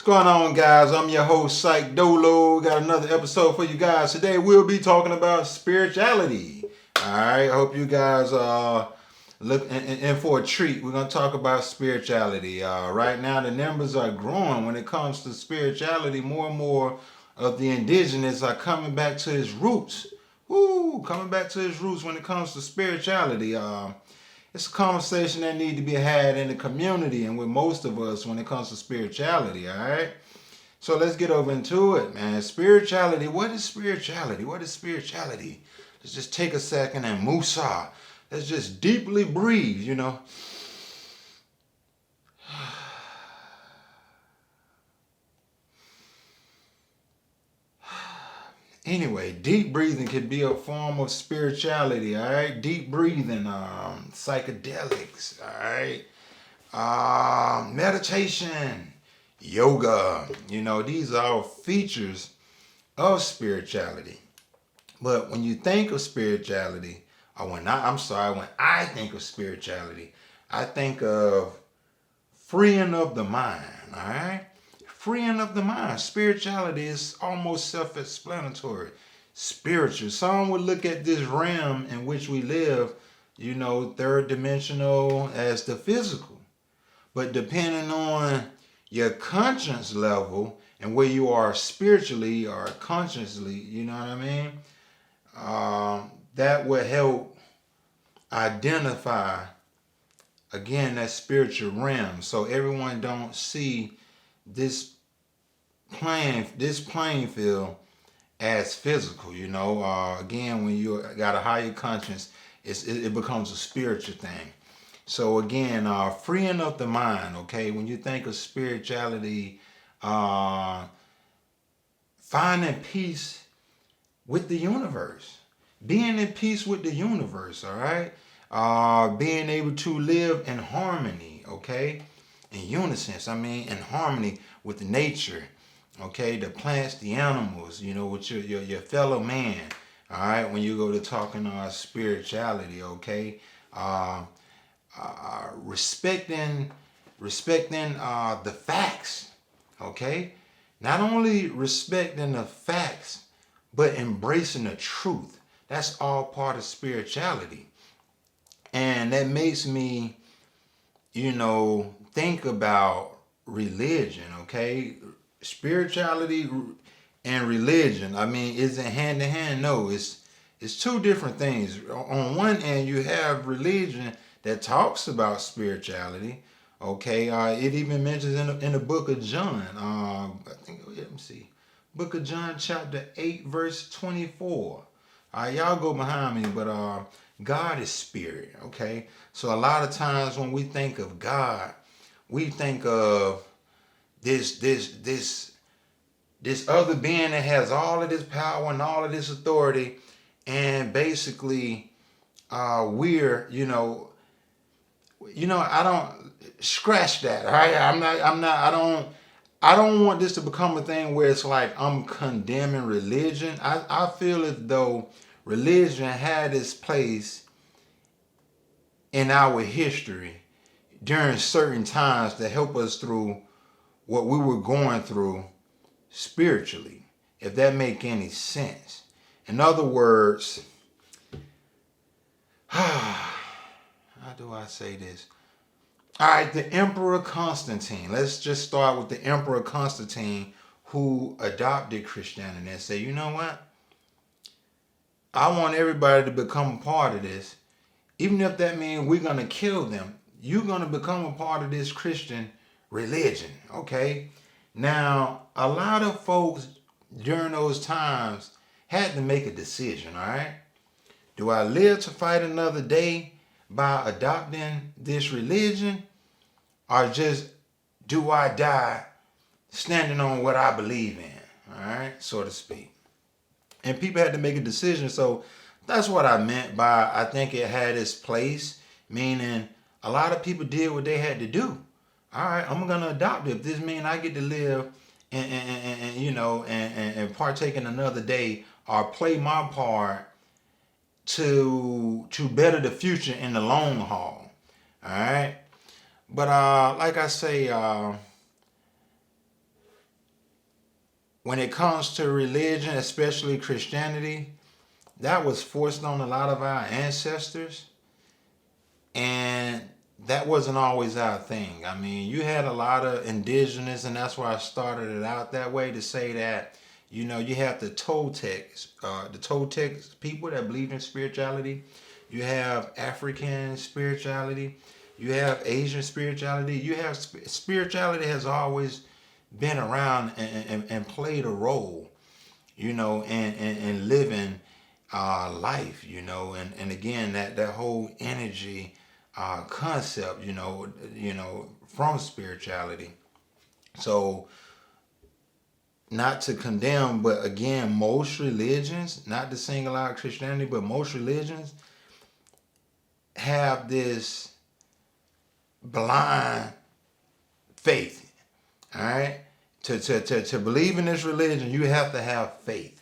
What's going on, guys? I'm your host, Psych Dolo. Got another episode for you guys. Today we'll be talking about spirituality. All right, I hope you guys look in for a treat. We're gonna talk about spirituality. Right now, the numbers are growing when it comes to spirituality. More and more of the indigenous are coming back to its roots. Woo, coming back to its roots when it comes to spirituality. It's a conversation that need to be had in the community and with most of us when it comes to spirituality, all right? So let's get over into it, man. Spirituality, what is spirituality? What is spirituality? Let's just take a second and musa. Let's just deeply breathe. Anyway, deep breathing can be a form of spirituality, all right? Deep breathing, psychedelics, all right? Meditation, yoga. These are all features of spirituality. But when you think of spirituality, or when I think of spirituality, I think of freeing of the mind, all right? Freeing of the mind. Spirituality is almost self-explanatory. Spiritual. Some would look at this realm in which we live, third dimensional as the physical. But depending on your conscience level and where you are spiritually or consciously, you know what I mean? That will help identify again that spiritual realm. So everyone don't see this playing field as physical. Again, when you got a higher conscience, it becomes a spiritual thing. So again, freeing up the mind. Okay, when you think of spirituality, finding peace with the universe, being in peace with the universe. All right, being able to live in harmony. Okay, in unison. In harmony with nature. Okay, the plants, the animals. With your fellow man. All right, when you go to talking spirituality. Okay. Respecting the facts. Okay, not only respecting the facts, but embracing the truth. That's all part of spirituality, and that makes me, think about religion. Okay, spirituality and religion. Is it hand in hand? No, it's two different things. On one end, you have religion that talks about spirituality. Okay, it even mentions in the book of John. I think, let me see, book of John, chapter 8, verse 24. Y'all go behind me, but God is spirit. Okay, so a lot of times when we think of God, we think of this other being that has all of this power and all of this authority, and basically we're I don't scratch that. All right, I don't want this to become a thing where it's like I'm condemning religion. I feel as though religion had its place in our history during certain times to help us through what we were going through spiritually, if that make any sense. In other words, how do I say this? All right, the Emperor Constantine. Let's just start with the Emperor Constantine, who adopted Christianity and say, you know what? I want everybody to become a part of this. Even if that means we're going to kill them, you're going to become a part of this Christian religion. Okay? Now, a lot of folks during those times had to make a decision, all right? Do I live to fight another day by adopting this religion? Or just do I die standing on what I believe in? All right, so to speak. And people had to make a decision. So that's what I meant by I think it had its place, meaning a lot of people did what they had to do. All right, I'm gonna adopt it. If this means I get to live and partake in another day or play my part to better the future in the long haul. All right. But like I say, when it comes to religion, especially Christianity, that was forced on a lot of our ancestors, and that wasn't always our thing. I mean, you had a lot of indigenous, and that's why I started it out that way, to say that, you know, you have the Toltec people that believe in spirituality. You have African spirituality. You have Asian spirituality. You have spirituality has always been around and played a role, you know, in living life, you know, and again that whole energy concept, you know, from spirituality. So not to condemn, but again, most religions, not to single out Christianity, but most religions have this blind faith. All right? To believe in this religion, you have to have faith.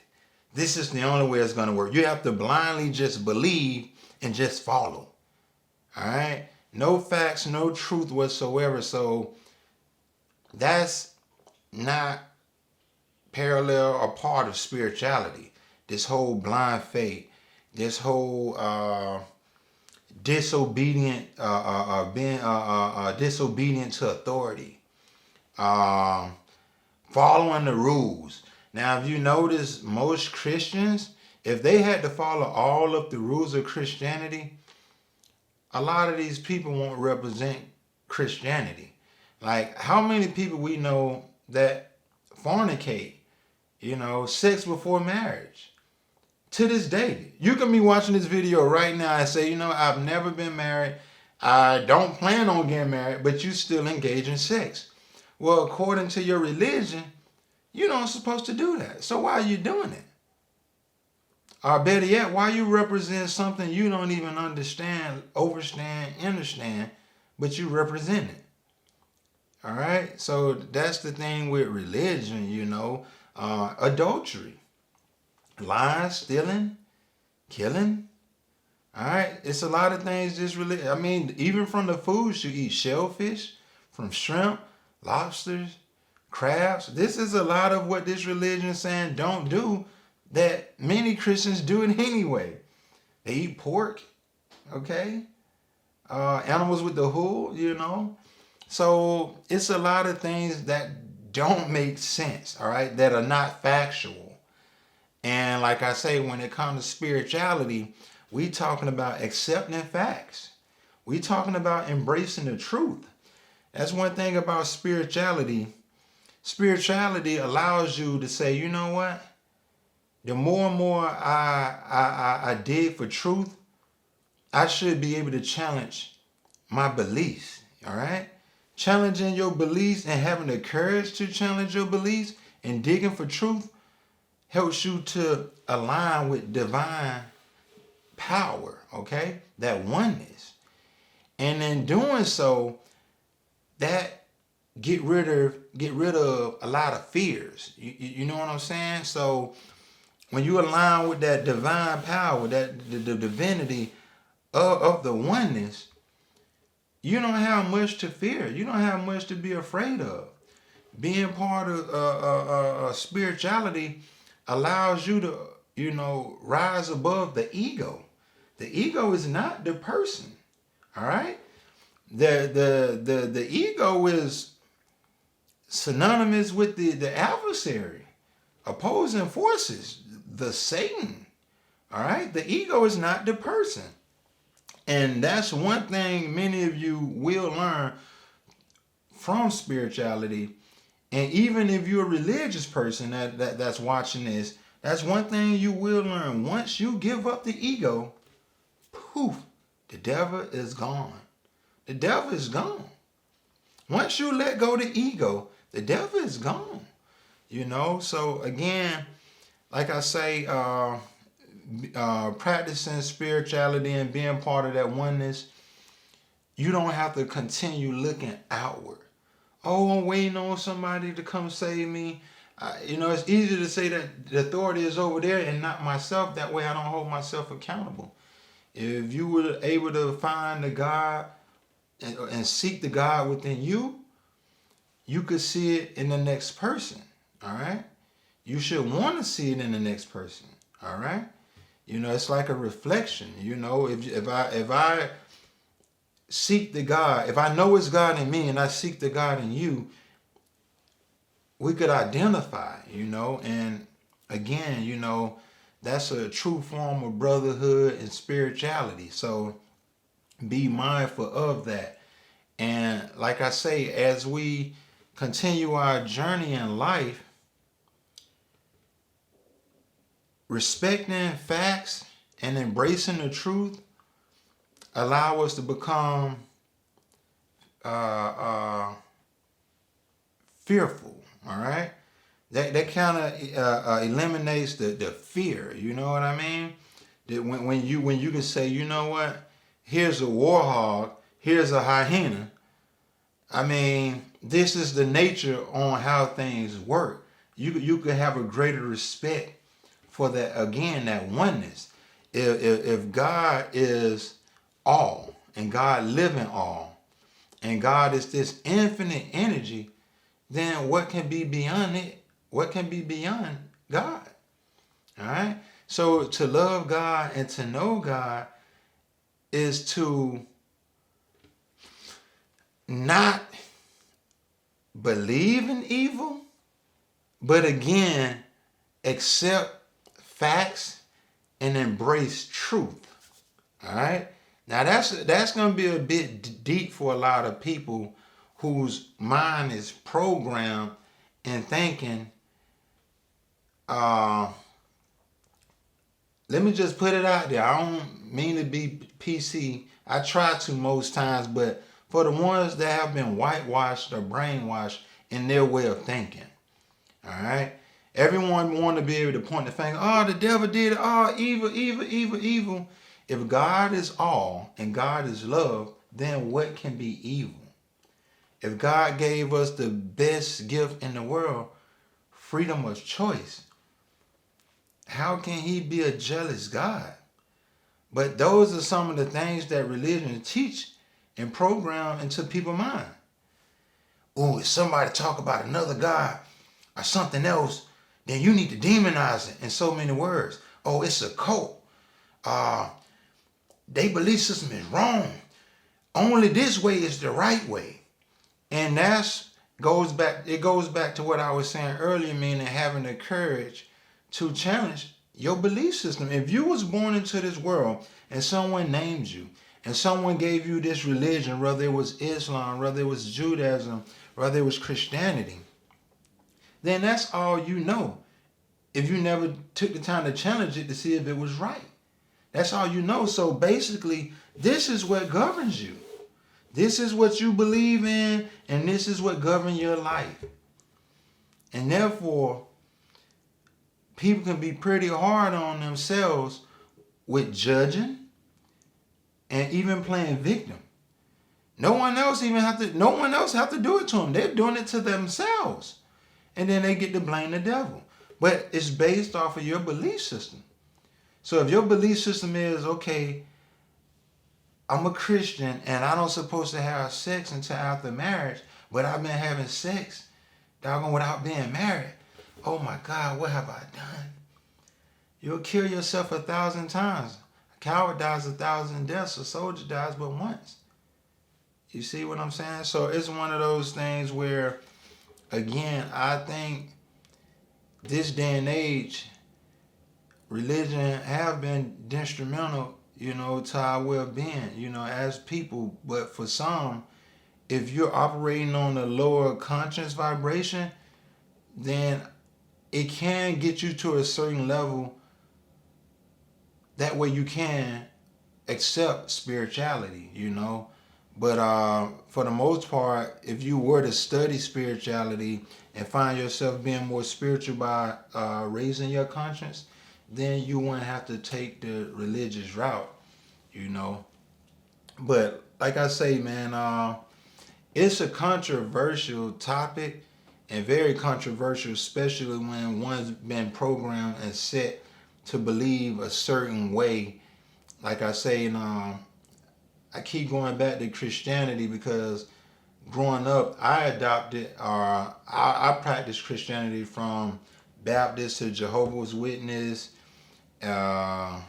This is the only way it's going to work. You have to blindly just believe and just follow. All right? No facts, no truth whatsoever. So that's not parallel or part of spirituality. This whole blind faith, this whole disobedient, being disobedient to authority, following the rules. Now, if you notice, most Christians, if they had to follow all of the rules of Christianity, a lot of these people won't represent Christianity. Like, how many people we know that fornicate, you know, sex before marriage? To this day, you can be watching this video right now and say, you know, I've never been married, I don't plan on getting married, but you still engage in sex. Well, according to your religion, you're not supposed to do that. So why are you doing it? Or better yet, why you represent something you don't even understand, understand, but you represent it? All right? So that's the thing with religion, you know. Adultery, lying, stealing, killing. All right? It's a lot of things just really, I mean, even from the foods you eat, shellfish, from shrimp, lobsters, crabs. This is a lot of what this religion is saying don't do, that many Christians do it anyway. They eat pork, okay? Animals with the hood, you know? So it's a lot of things that don't make sense, all right, that are not factual. And like I say, when it comes to spirituality, we talking about accepting facts. We talking about embracing the truth. That's one thing about spirituality. Spirituality allows you to say, you know what? The more and more I dig for truth, I should be able to challenge my beliefs. All right? Challenging your beliefs and having the courage to challenge your beliefs and digging for truth helps you to align with divine power, okay? That oneness. And in doing so, that get rid of a lot of fears. You know what I'm saying? So when you align with that divine power, that the divinity of the oneness, you don't have much to fear. You don't have much to be afraid of. Being part of spirituality allows you to, you know, rise above the ego. The ego is not the person. All right? The ego is synonymous with the adversary, opposing forces, the Satan. All right? The ego is not the person. And that's one thing many of you will learn from spirituality. And even if you're a religious person that's watching this, that's one thing you will learn. Once you give up the ego, poof, the devil is gone. The devil is gone. Once you let go the ego, the devil is gone. You know, so again, like I say, practicing spirituality and being part of that oneness, you don't have to continue looking outward. Oh, I'm waiting on somebody to come save me. You know, it's easy to say that the authority is over there and not myself. That way I don't hold myself accountable. If you were able to find the God and seek the God within you, you could see it in the next person. All right? you should want to see it in the next person. All right. It's like a reflection. If I seek the God, if I know it's God in me and I seek the God in you, we could identify, and again, that's a true form of brotherhood and spirituality. So be mindful of that. And like I say, as we continue our journey in life, respecting facts and embracing the truth allow us to become fearful. All right, that kind of eliminates the fear. You know what I mean? That when you can say, you know what, here's a warhog, here's a hyena. I mean, this is the nature on how things work. You could have a greater respect for that, again, that oneness. If God is all and God live in all and God is this infinite energy, then what can be beyond it? What can be beyond God? All right. So to love God and to know God is to not believe in evil, but again, accept facts and embrace truth. All right. Now that's going to be a bit deep for a lot of people whose mind is programmed and thinking, let me just put it out there. I don't mean to be PC. I try to most times, but for the ones that have been whitewashed or brainwashed in their way of thinking, all right? Everyone want to be able to point the finger, oh, the devil did it, oh, evil, evil, evil, evil. If God is all and God is love, then what can be evil? If God gave us the best gift in the world, freedom of choice, how can he be a jealous God? But those are some of the things that religion teach and program into people's mind. Oh, if somebody talk about another God or something else, then you need to demonize it in so many words. Oh, it's a cult. Their belief system is wrong. Only this way is the right way. And it goes back to what I was saying earlier, meaning having the courage to challenge your belief system. If you was born into this world and someone named you and someone gave you this religion, whether it was Islam, whether it was Judaism, whether it was Christianity, then that's all you know. If you never took the time to challenge it to see if it was right. That's all you know. So basically, this is what governs you. This is what you believe in, and this is what governs your life. And therefore, people can be pretty hard on themselves with judging and even playing victim. No one else have to do it to them. They're doing it to themselves. And then they get to blame the devil. But it's based off of your belief system. So if your belief system is, okay, I'm a Christian and I don't supposed to have sex until after marriage, but I've been having sex, doggone, without being married. Oh my God, what have I done? You'll kill yourself 1,000 times. A coward dies 1,000 deaths. A soldier dies but once. You see what I'm saying? So it's one of those things where, again, I think this day and age, religion have been instrumental, to our well-being, as people. But for some, if you're operating on a lower conscious vibration, then it can get you to a certain level. That way you can accept spirituality, But for the most part, if you were to study spirituality and find yourself being more spiritual by raising your conscience, then you wouldn't have to take the religious route, But like I say, man, it's a controversial topic and very controversial, especially when one's been programmed and set to believe a certain way. Like I say, I keep going back to Christianity because growing up, I practiced Christianity from Baptist to Jehovah's Witness. Uh,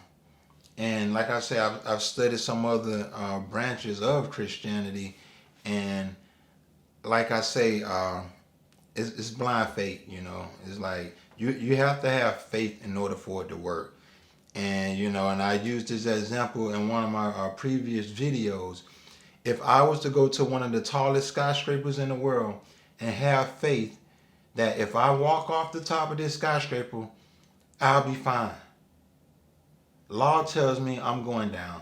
and like I say, I've studied some other branches of Christianity. And like I say, it's blind faith, you know. It's like you have to have faith in order for it to work. And, you know, and I used this example in one of my previous videos. If I was to go to one of the tallest skyscrapers in the world and have faith that if I walk off the top of this skyscraper, I'll be fine. Law tells me I'm going down.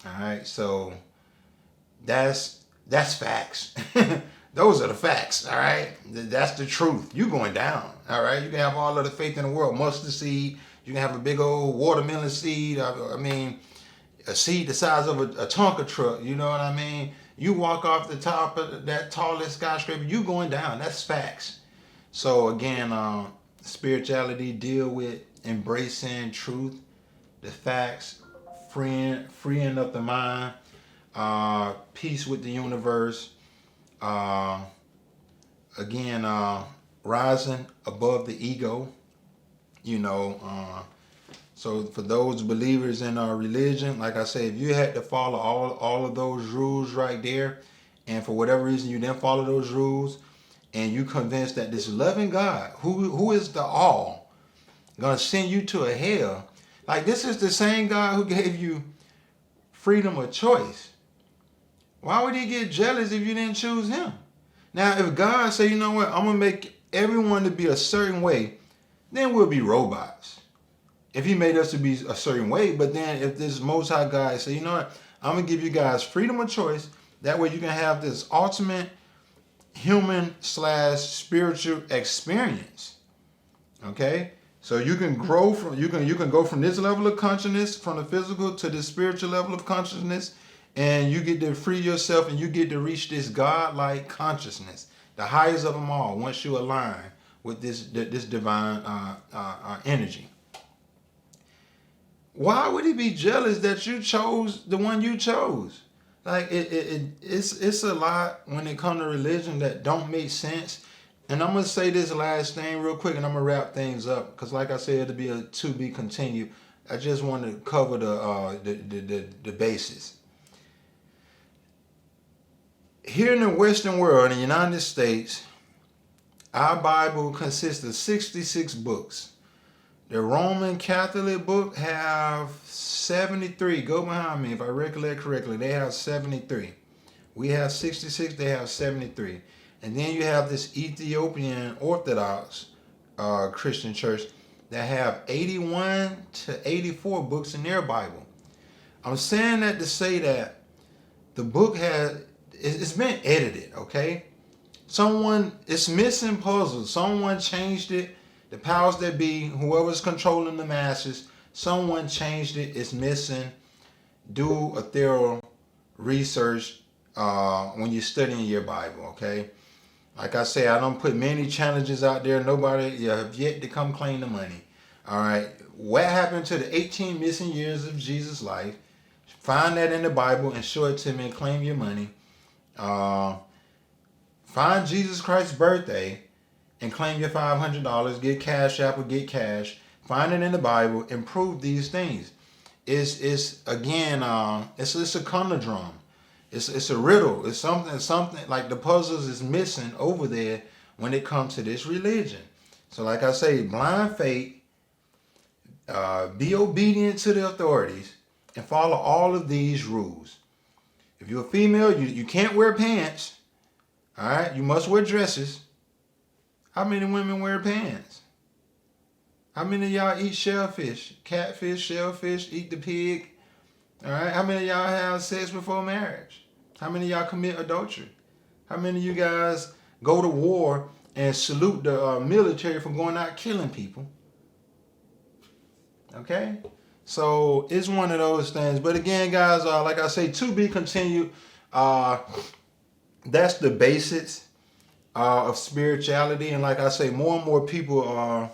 All right, so that's facts. Those are the facts. All right, that's the truth. You going down. All right, you can have all of the faith in the world, mustard seed. You can have a big old watermelon seed. I mean, a seed the size of a Tonka truck. You know what I mean? You walk off the top of that tallest skyscraper, you going down. That's facts. So again, spirituality deal with embracing truth, the facts, freeing up the mind, peace with the universe. Uh, again, rising above the ego. You know, so for those believers in our religion, like I say, if you had to follow all of those rules right there, and for whatever reason you didn't follow those rules, and you convinced that this loving God, who is the all, gonna send you to a hell, like this is the same God who gave you freedom of choice. Why would he get jealous if you didn't choose him? Now, if God say, you know what, I'm gonna make everyone to be a certain way, then we'll be robots. If he made us to be a certain way, but then if this Most High God say, you know what, I'm gonna give you guys freedom of choice. That way you can have this ultimate human / spiritual experience. Okay, so you can grow from you can go from this level of consciousness from the physical to the spiritual level of consciousness, and you get to free yourself and you get to reach this God-like consciousness, the highest of them all. Once you align with this divine energy. Why would he be jealous that you chose the one you chose? Like it's a lot when it comes to religion that don't make sense. And I'm gonna say this last thing real quick, and I'm gonna wrap things up because, like I said, it'll be a to be continued. I just want to cover the basis. Here in the Western world, in the United States, our Bible consists of 66 books. The Roman Catholic book have 73. Go behind me if I recollect correctly. They have 73. We have 66. They have 73. And then you have this Ethiopian Orthodox Christian church that have 81 to 84 books in their Bible. I'm saying that to say that the book it's been edited, okay? It's missing puzzles. Someone changed it. The powers that be, whoever's controlling the masses, someone changed it. It's missing. Do a thorough research when you're studying your Bible, okay? Like I say, I don't put many challenges out there. Nobody have yet to come claim the money. All right. What happened to the 18 missing years of Jesus' life? Find that in the Bible and show it to me and claim your money. Find Jesus Christ's birthday and claim your $500. Get Cash App or get cash. Find it in the Bible and prove these things. It's again, it's a conundrum. It's a riddle. It's something like the puzzles is missing over there when it comes to this religion. So like I say, blind faith, be obedient to the authorities, and follow all of these rules. If you're a female, you can't wear pants. All right, you must wear dresses. How many women wear pants? How many of y'all eat shellfish, catfish, shellfish, eat the pig? All right, how many of y'all have sex before marriage? How many of y'all commit adultery? How many of you guys go to war and salute the military for going out killing people? Okay, so it's one of those things. But again, guys, like I say, to be continued. That's the basics of spirituality, and like I say, more and more people are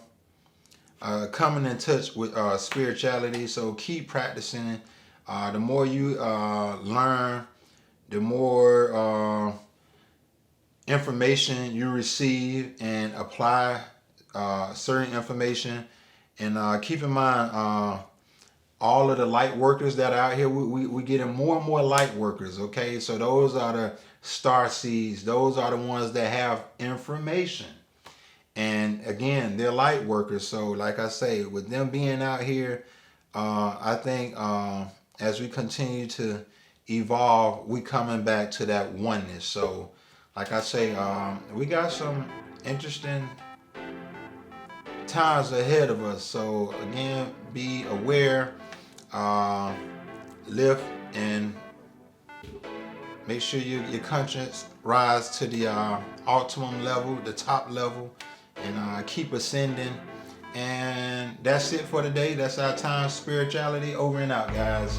coming in touch with spirituality. So keep practicing. The more you learn, the more information you receive and apply certain information. And keep in mind, all of the light workers that are out here, we getting more and more light workers, okay? So those are the star seeds. Those are the ones that have information. And again, they're light workers. So like I say, with them being out here, I think as we continue to evolve, we coming back to that oneness. So like I say, we got some interesting times ahead of us. So again, be aware, lift, and make sure your conscience rise to the optimum level, the top level, and keep ascending. And that's it for today. That's our time spirituality. Over and out, guys.